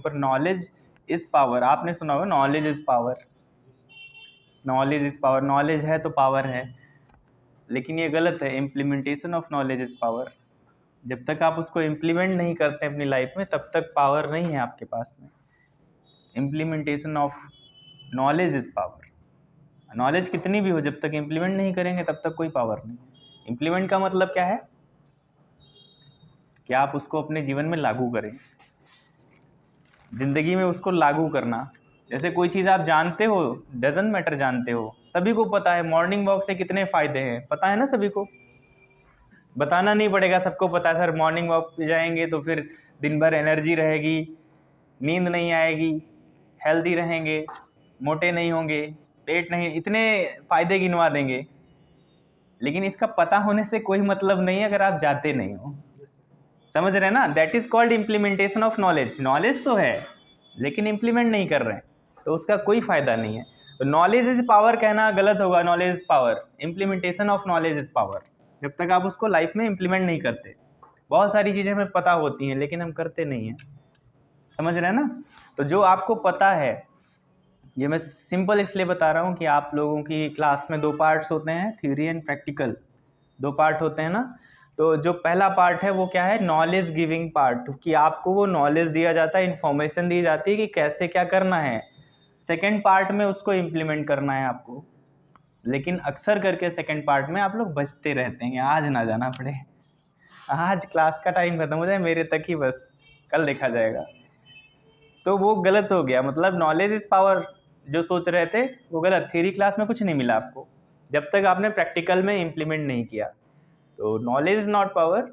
ऊपर knowledge is power, आपने सुना होगा knowledge is power, knowledge is power, knowledge है तो पावर है, लेकिन ये गलत है। Implementation of knowledge is power. जब तक आप उसको इम्प्लीमेंट नहीं करते अपनी लाइफ में तब तक पावर नहीं है आपके पास में। Implementation of knowledge is power. Knowledge कितनी भी हो, जब तक इम्प्लीमेंट नहीं करेंगे तब तक कोई पावर नहीं। इम्प्लीमेंट का मतलब क्या है कि आप उसको अपने जीवन में लागू करें, जिंदगी में उसको लागू करना। जैसे कोई चीज़ आप जानते हो, डजंट मैटर, जानते हो, सभी को पता है मॉर्निंग वॉक से कितने फ़ायदे हैं, पता है ना सभी को, बताना नहीं पड़ेगा, सबको पता है। सर मॉर्निंग वॉक पे जाएंगे तो फिर दिन भर एनर्जी रहेगी, नींद नहीं आएगी, हेल्दी रहेंगे, मोटे नहीं होंगे, पेट नहीं, इतने फ़ायदे गिनवा देंगे। लेकिन इसका पता होने से कोई मतलब नहीं है अगर आप जाते नहीं हो। समझ रहे हैं ना? That is called implementation of knowledge. Knowledge तो है लेकिन इम्प्लीमेंट नहीं कर रहे हैं तो उसका कोई फायदा नहीं है। तो नॉलेज इज पावर कहना गलत होगा, knowledge is power. Implementation of knowledge is power. जब तक आप उसको लाइफ में इम्प्लीमेंट नहीं करते, बहुत सारी चीज़ें हमें पता होती हैं लेकिन हम करते नहीं हैं। समझ रहे हैं ना? तो जो आपको पता है, ये मैं सिंपल इसलिए बता रहा हूँ कि आप लोगों की क्लास में 2 पार्ट्स होते हैं, थ्योरी एंड प्रैक्टिकल, 2 पार्ट होते हैं ना। तो जो पहला पार्ट है वो क्या है, नॉलेज गिविंग पार्ट, कि आपको वो नॉलेज दिया जाता है, इन्फॉर्मेशन दी जाती है कि कैसे क्या करना है। सेकंड पार्ट में उसको इम्प्लीमेंट करना है आपको। लेकिन अक्सर करके सेकंड पार्ट में आप लोग बचते रहते हैं, आज ना जाना पड़े, आज क्लास का टाइम खत्म हो जाए मेरे तक ही बस, कल देखा जाएगा। तो वो गलत हो गया। मतलब नॉलेज इज पावर जो सोच रहे थे वो गलत। थ्योरी क्लास में कुछ नहीं मिला आपको जब तक आपने प्रैक्टिकल में इम्प्लीमेंट नहीं किया। तो knowledge is not power,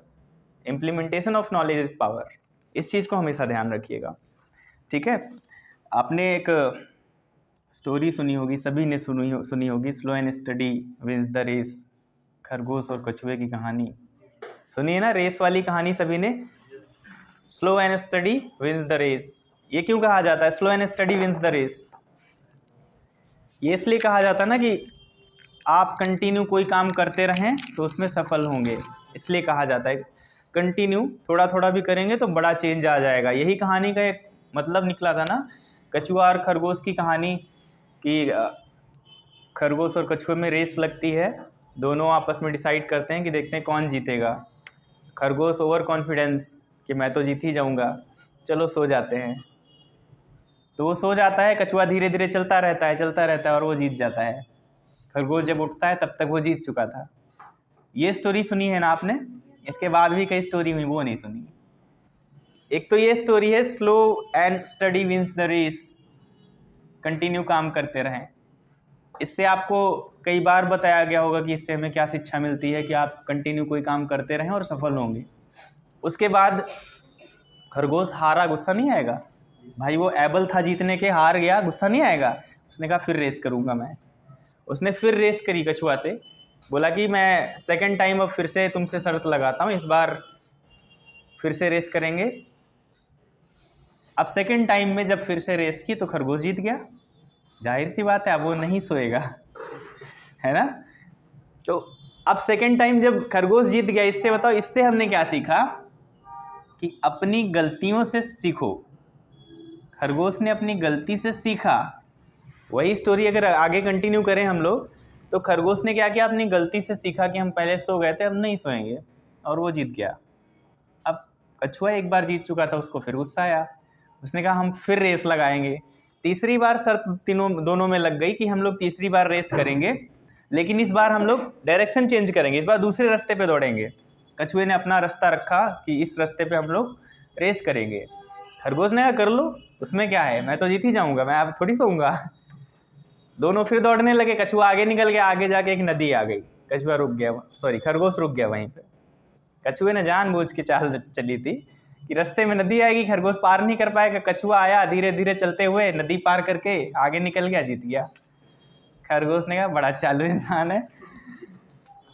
implementation of knowledge is power. इस चीज़ को हमेशा ध्यान रखिएगा, ठीक है। आपने एक स्टोरी सुनी होगी, सभी ने सुनी होगी, slow and steady wins the race. खरगोश और कछुए की कहानी सुनी है ना, रेस वाली कहानी सभी ने। Slow and steady wins the race. ये क्यों कहा जाता है slow and steady wins the race? ये इसलिए कहा जाता है ना कि आप कंटिन्यू कोई काम करते रहें तो उसमें सफल होंगे, इसलिए कहा जाता है। कंटिन्यू थोड़ा थोड़ा भी करेंगे तो बड़ा चेंज आ जाएगा। यही कहानी का एक मतलब निकला था ना, कछुआ और खरगोश की कहानी, कि खरगोश और कछुए में रेस लगती है, दोनों आपस में डिसाइड करते हैं कि देखते हैं कौन जीतेगा। खरगोश ओवर कॉन्फिडेंस कि मैं तो जीत ही जाऊंगा, चलो सो जाते हैं। तो वो सो जाता है, कछुआ धीरे धीरे चलता रहता है और वो जीत जाता है। खरगोश जब उठता है तब तक वो जीत चुका था। ये स्टोरी सुनी है ना आपने? इसके बाद भी कई स्टोरी हुई, वो नहीं सुनी। एक तो ये स्टोरी है slow and steady wins the race, continue काम करते रहें। इससे आपको कई बार बताया गया होगा कि इससे हमें क्या शिक्षा मिलती है, कि आप कंटिन्यू कोई काम करते रहें और सफल होंगे। उसके बाद खरगोश हारा, गुस्सा नहीं आएगा भाई, वो एबल था जीतने के, हार गया, गुस्सा नहीं आएगा। उसने कहा फिर रेस करूंगा मैं। उसने फिर रेस करी कछुआ से, बोला कि मैं सेकंड टाइम अब फिर से तुमसे शर्त लगाता हूँ, इस बार फिर से रेस करेंगे। अब सेकंड टाइम में जब फिर से रेस की तो खरगोश जीत गया। जाहिर सी बात है अब वो नहीं सोएगा, है ना। तो अब सेकंड टाइम जब खरगोश जीत गया, इससे बताओ, इससे हमने क्या सीखा कि अपनी गलतियों से सीखो। खरगोश ने अपनी गलती से सीखा। वही स्टोरी अगर आगे कंटिन्यू करें हम लोग, तो खरगोश ने क्या किया, अपनी गलती से सीखा कि हम पहले सो गए थे, अब नहीं सोएंगे, और वो जीत गया। अब कछुआ एक बार जीत चुका था, उसको फिर गुस्सा आया। उसने कहा हम फिर रेस लगाएंगे। तीसरी बार शर्त दोनों में लग गई कि हम लोग तीसरी बार रेस करेंगे, लेकिन इस बार हम लोग डायरेक्शन चेंज करेंगे, इस बार दूसरे रास्ते पे दौड़ेंगे। कछुए ने अपना रास्ता रखा कि इस रास्ते पे हम लोग रेस करेंगे। खरगोश ने कहा कर लो, उसमें क्या है, मैं तो जीत ही जाऊंगा, मैं अब थोड़ी सोऊंगा। दोनों फिर दौड़ने लगे। कछुआ आगे निकल गया, आगे जाके एक नदी आ गई, कछुआ रुक गया, सॉरी खरगोश रुक गया वहीं पे। कछुए ने जानबूझ के चाल चली थी कि रास्ते में नदी आएगी, खरगोश पार नहीं कर पाएगा। कछुआ आया धीरे धीरे चलते हुए, नदी पार करके आगे निकल गया, जीत गया। खरगोश ने कहा बड़ा चालू इंसान है।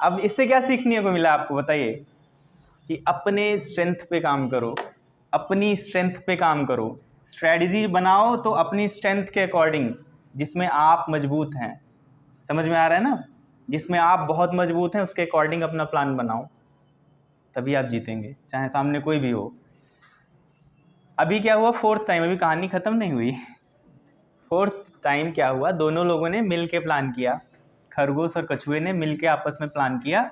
अब इससे क्या सीखने को मिला आपको बताइए? कि अपने स्ट्रेंथ पे काम करो, अपनी स्ट्रेंथ पे काम करो। स्ट्रेटजी बनाओ तो अपनी स्ट्रेंथ के अकॉर्डिंग, जिसमें आप मजबूत हैं। समझ में आ रहा है ना? जिसमें आप बहुत मजबूत हैं उसके अकॉर्डिंग अपना प्लान बनाओ, तभी आप जीतेंगे, चाहे सामने कोई भी हो। अभी क्या हुआ फोर्थ टाइम, अभी कहानी ख़त्म नहीं हुई। फोर्थ टाइम क्या हुआ, दोनों लोगों ने मिल के प्लान किया, खरगोश और कछुए ने मिल के आपस में प्लान किया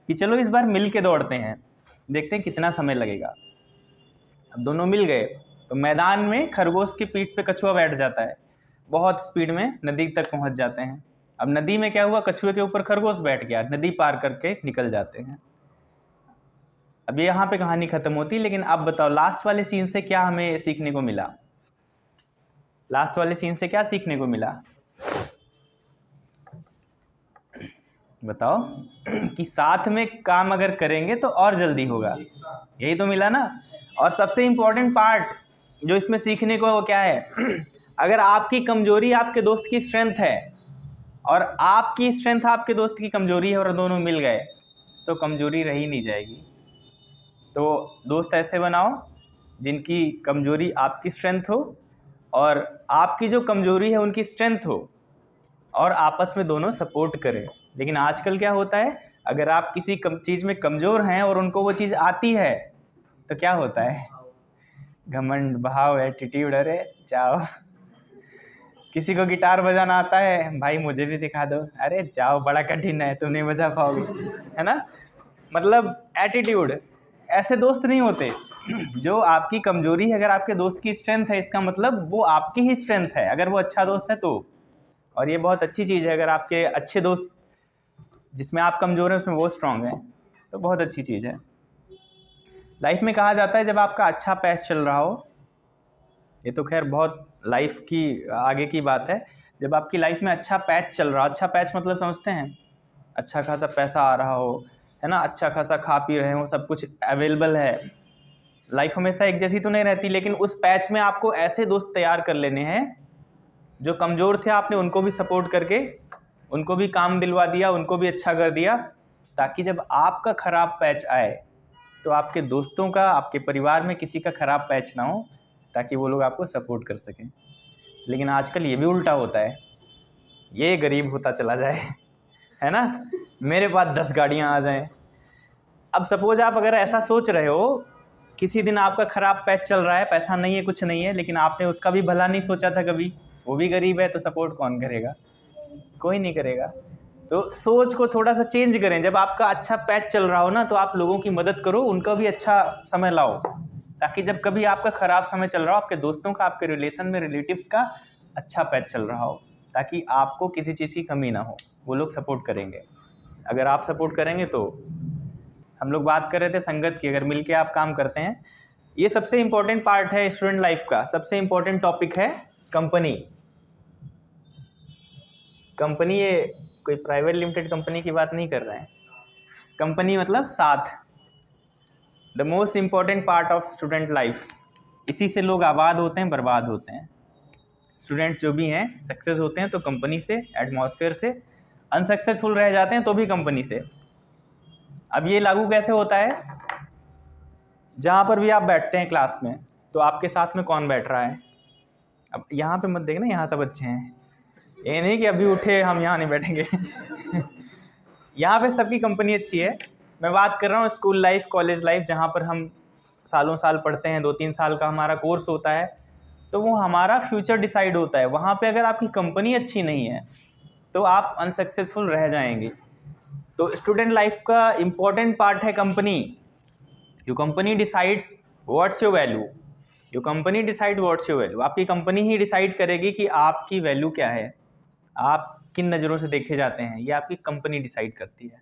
कि चलो इस बार मिल के दौड़ते हैं, देखते हैं कितना समय लगेगा। अब दोनों मिल गए तो मैदान में खरगोश की पीठ पे कछुआ बैठ जाता है, बहुत स्पीड में नदी तक पहुंच जाते हैं। अब नदी में क्या हुआ, कछुए के ऊपर खरगोश बैठ गया, नदी पार करके निकल जाते हैं। अब यहाँ पे कहानी खत्म होती, लेकिन अब बताओ लास्ट वाले सीन से क्या हमें सीखने को मिला? लास्ट वाले सीन से क्या सीखने को मिला बताओ? कि साथ में काम अगर करेंगे तो और जल्दी होगा, यही तो मिला ना। और सबसे इम्पोर्टेंट पार्ट जो इसमें सीखने को वो क्या है, अगर आपकी कमजोरी आपके दोस्त की स्ट्रेंथ है और आपकी स्ट्रेंथ आपके दोस्त की कमजोरी है और दोनों मिल गए तो कमजोरी रही नहीं जाएगी। तो दोस्त ऐसे बनाओ जिनकी कमजोरी आपकी स्ट्रेंथ हो और आपकी जो कमजोरी है उनकी स्ट्रेंथ हो, और आपस में दोनों सपोर्ट करें। लेकिन आजकल क्या होता है, अगर आप किसी चीज़ में कमज़ोर हैं और उनको वो चीज़ आती है तो क्या होता है, घमंड, भाव, एटीट्यूड, अरे जाओ। किसी को गिटार बजाना आता है, भाई मुझे भी सिखा दो, अरे जाओ बड़ा कठिन है, तुम नहीं बजा पाओगे, है ना। मतलब एटीट्यूड, ऐसे दोस्त नहीं होते। जो आपकी कमजोरी है अगर आपके दोस्त की स्ट्रेंथ है, इसका मतलब वो आपकी ही स्ट्रेंथ है, अगर वो अच्छा दोस्त है तो। और ये बहुत अच्छी चीज़ है, अगर आपके अच्छे दोस्त जिसमें आप कमज़ोर हैं उसमें वो स्ट्रांग है तो बहुत अच्छी चीज़ है। लाइफ में कहा जाता है जब आपका अच्छा पैच चल रहा हो, ये तो खैर बहुत लाइफ की आगे की बात है, जब आपकी लाइफ में अच्छा पैच चल रहा हो, अच्छा पैच मतलब समझते हैं, अच्छा खासा पैसा आ रहा हो, है ना, अच्छा खासा खा पी रहे हो, सब कुछ अवेलेबल है। लाइफ हमेशा एक जैसी तो नहीं रहती, लेकिन उस पैच में आपको ऐसे दोस्त तैयार कर लेने हैं जो कमज़ोर थे, आपने उनको भी सपोर्ट करके उनको भी काम दिलवा दिया, उनको भी अच्छा कर दिया, ताकि जब आपका ख़राब पैच आए तो आपके दोस्तों का, आपके परिवार में किसी का ख़राब पैच ना हो, ताकि वो लोग आपको सपोर्ट कर सकें। लेकिन आजकल ये भी उल्टा होता है, ये गरीब होता चला जाए, है ना, मेरे पास 10 गाड़ियाँ आ जाएं। अब सपोज आप अगर ऐसा सोच रहे हो, किसी दिन आपका ख़राब पैच चल रहा है, पैसा नहीं है, कुछ नहीं है, लेकिन आपने उसका भी भला नहीं सोचा था कभी, वो भी गरीब है, तो सपोर्ट कौन करेगा? कोई नहीं करेगा। तो सोच को थोड़ा सा चेंज करें, जब आपका अच्छा पैच चल रहा हो ना तो आप लोगों की मदद करो, उनका भी अच्छा समय लाओ, ताकि जब कभी आपका ख़राब समय चल रहा हो, आपके दोस्तों का, आपके रिलेशन में रिलेटिव्स का अच्छा पैच चल रहा हो, ताकि आपको किसी चीज़ की कमी ना हो, वो लोग सपोर्ट करेंगे। अगर आप सपोर्ट करेंगे तो, हम लोग बात कर रहे थे संगत की, अगर मिलके आप काम करते हैं, ये सबसे इम्पोर्टेंट पार्ट है स्टूडेंट लाइफ का, सबसे इम्पोर्टेंट टॉपिक है कंपनी। कंपनी, ये कोई प्राइवेट लिमिटेड कंपनी की बात नहीं कर रहे हैं, कंपनी मतलब साथ, the most important part of student life. इसी से लोग आबाद होते हैं, बर्बाद होते हैं। स्टूडेंट्स जो भी हैं सक्सेस होते हैं तो कंपनी से, एटमॉस्फेयर से, अनसक्सेसफुल रह जाते हैं तो भी कंपनी से। अब ये लागू कैसे होता है, जहाँ पर भी आप बैठते हैं क्लास में तो आपके साथ में कौन बैठ रहा है। अब यहाँ पे मत देखना, यहाँ सब अच्छे हैं, ये नहीं कि अभी उठे हम यहाँ नहीं बैठेंगे। यहाँ पे सबकी कंपनी अच्छी है। मैं बात कर रहा हूँ स्कूल लाइफ, कॉलेज लाइफ, जहाँ पर हम सालों साल पढ़ते हैं, 2-3 साल का हमारा कोर्स होता है, तो वो हमारा फ्यूचर डिसाइड होता है। वहाँ पे अगर आपकी कंपनी अच्छी नहीं है तो आप अनसक्सेसफुल रह जाएंगे। तो स्टूडेंट लाइफ का इम्पोर्टेंट पार्ट है company. Your company decides what's your value, your company decide what's your value. आपकी कंपनी ही डिसाइड करेगी कि आपकी वैल्यू क्या है, आप किन नज़रों से देखे जाते हैं, ये आपकी कंपनी डिसाइड करती है।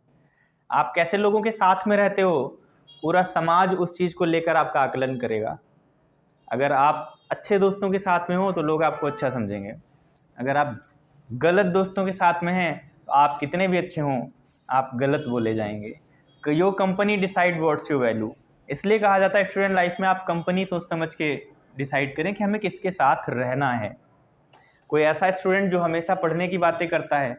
आप कैसे लोगों के साथ में रहते हो, पूरा समाज उस चीज़ को लेकर आपका आकलन करेगा। अगर आप अच्छे दोस्तों के साथ में हो तो लोग आपको अच्छा समझेंगे, अगर आप गलत दोस्तों के साथ में हैं तो आप कितने भी अच्छे हों आप गलत बोले जाएंगे। Your company decide what's your value, इसलिए कहा जाता है स्टूडेंट लाइफ में आप कंपनी सोच समझ के डिसाइड करें कि हमें किसके साथ रहना है। कोई ऐसा स्टूडेंट जो हमेशा पढ़ने की बातें करता है,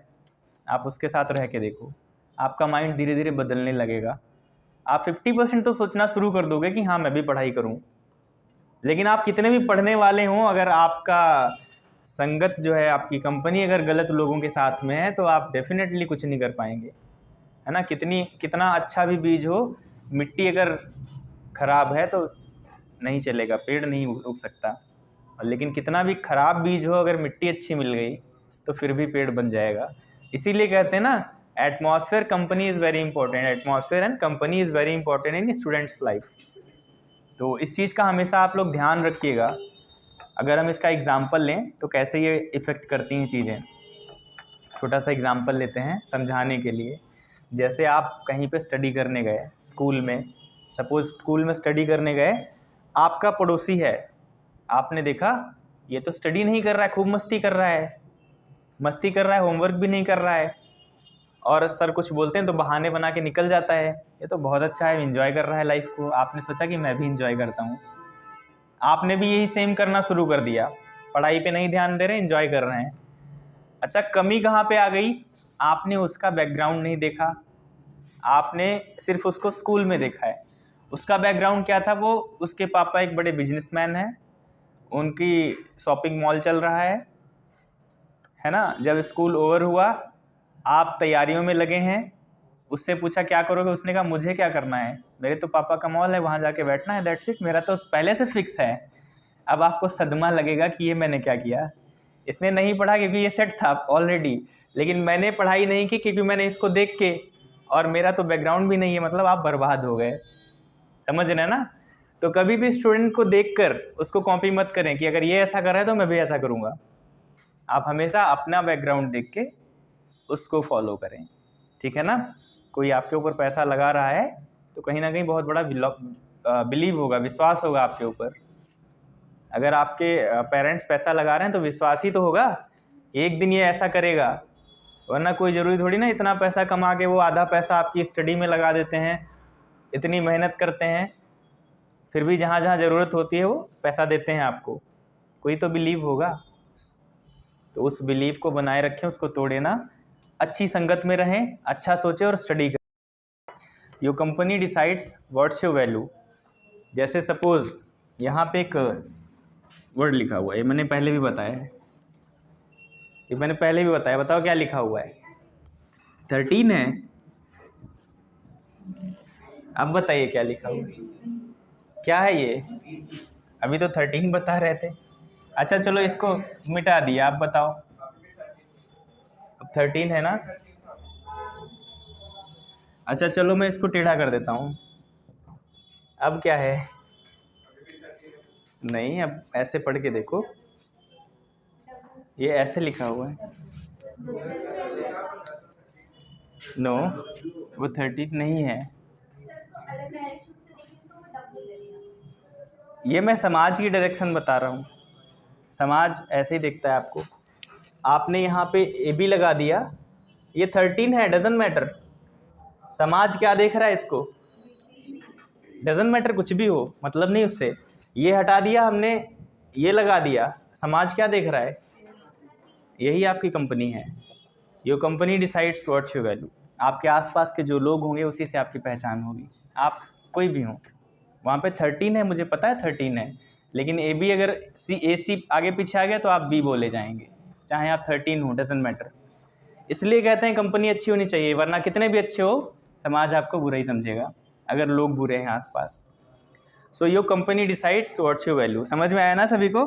आप उसके साथ रह के देखो, आपका माइंड धीरे धीरे बदलने लगेगा। आप 50% तो सोचना शुरू कर दोगे कि हाँ मैं भी पढ़ाई करूँ, लेकिन आप कितने भी पढ़ने वाले हों, अगर आपका संगत जो है, आपकी कंपनी अगर गलत लोगों के साथ में है तो आप डेफिनेटली कुछ नहीं कर पाएंगे, है ना। कितना अच्छा भी बीज हो, मिट्टी अगर खराब है तो नहीं चलेगा, पेड़ नहीं उग सकता। और लेकिन कितना भी खराब बीज हो, अगर मिट्टी अच्छी मिल गई तो फिर भी पेड़ बन जाएगा। इसीलिए कहते हैं ना, atmosphere company is very important, atmosphere and company is very important in students life. तो इस चीज़ का हमेशा आप लोग ध्यान रखिएगा। अगर हम इसका एग्जाम्पल लें तो कैसे ये इफ़ेक्ट करती हैं चीज़ें, छोटा सा एग्जाम्पल लेते हैं समझाने के लिए। जैसे आप कहीं पे स्टडी करने गए, स्कूल में, सपोज स्कूल में स्टडी करने गए, आपका पड़ोसी है, आपने देखा ये तो स्टडी नहीं कर रहा है, खूब मस्ती कर रहा है, होमवर्क भी नहीं कर रहा है, और सर कुछ बोलते हैं तो बहाने बना के निकल जाता है, ये तो बहुत अच्छा है, एंजॉय कर रहा है लाइफ को। आपने सोचा कि मैं भी एंजॉय करता हूँ, आपने भी यही सेम करना शुरू कर दिया, पढ़ाई पे नहीं ध्यान दे रहे, एंजॉय कर रहे हैं। अच्छा, कमी कहाँ पे आ गई? आपने उसका बैकग्राउंड नहीं देखा, आपने सिर्फ उसको स्कूल में देखा है। उसका बैकग्राउंड क्या था? वो, उसके पापा एक बड़े बिजनेसमैन हैं, उनकी शॉपिंग मॉल चल रहा है ना। जब स्कूल ओवर हुआ, आप तैयारियों में लगे हैं, उससे पूछा क्या करोगे, उसने कहा मुझे क्या करना है, मेरे तो पापा का मॉल है, वहाँ जाके बैठना है, दैट्स इट, मेरा तो पहले से फिक्स है। अब आपको सदमा लगेगा कि ये मैंने क्या किया। इसने नहीं पढ़ा क्योंकि ये सेट था ऑलरेडी, लेकिन मैंने पढ़ाई नहीं की क्योंकि मैंने इसको देख के, और मेरा तो बैकग्राउंड भी नहीं है, मतलब आप बर्बाद हो गए। समझ रहे हैं ना। तो कभी भी स्टूडेंट को देखकर उसको कॉपी मत करें कि अगर ये ऐसा कर रहा है तो मैं भी ऐसा करूँगा। आप हमेशा अपना बैकग्राउंड देख के उसको फॉलो करें, ठीक है ना। कोई आपके ऊपर पैसा लगा रहा है तो कहीं ना कहीं बहुत बड़ा बिलीव होगा, विश्वास होगा आपके ऊपर। अगर आपके पेरेंट्स पैसा लगा रहे हैं तो विश्वास ही तो होगा, एक दिन ये ऐसा करेगा। वरना कोई ज़रूरी थोड़ी ना इतना पैसा कमा के वो आधा पैसा आपकी स्टडी में लगा देते हैं, इतनी मेहनत करते हैं, फिर भी जहाँ जहाँ ज़रूरत होती है वो पैसा देते हैं आपको। कोई तो बिलीव होगा। तो उस बिलीव को बनाए रखें, उसको तोड़े ना, अच्छी संगत में रहें, अच्छा सोचें और स्टडी करें। Your company decides what's your value. जैसे सपोज यहाँ पे एक वर्ड लिखा हुआ है, ये मैंने पहले भी बताया है, बताओ क्या लिखा हुआ है? 13 है। अब बताइए क्या लिखा हुआ है, क्या है ये? अभी तो 13 बता रहे थे। अच्छा चलो इसको मिटा दिया, आप बताओ। अब 13 है ना। अच्छा चलो मैं इसको टेढ़ा कर देता हूँ। अब क्या है? नहीं, अब ऐसे पढ़ के देखो, ये ऐसे लिखा हुआ है। नो, वो 13 नहीं है। ये मैं समाज की डायरेक्शन बता रहा हूँ, समाज ऐसे ही देखता है आपको। आपने यहाँ पे ए बी लगा दिया, ये 13 है, डजंट मैटर। समाज क्या देख रहा है इसको, डजंट मैटर, कुछ भी हो मतलब नहीं उससे। ये हटा दिया हमने, ये लगा दिया, समाज क्या देख रहा है? यही आपकी कंपनी है। Your company decides what's your value. आपके आसपास के जो लोग होंगे उसी से आपकी पहचान होगी, आप कोई भी हो। वहाँ पे 13 है, मुझे पता है 13 है, लेकिन ए बी अगर ए सी आगे पीछे आ गया तो आप बी बोले जाएंगे, चाहे आप 13 हो, डजंट मैटर। इसलिए कहते हैं कंपनी अच्छी होनी चाहिए, वरना कितने भी अच्छे हो समाज आपको बुरा ही समझेगा अगर लोग बुरे हैं आसपास। So your company decides what's your value. समझ में आया ना सभी को?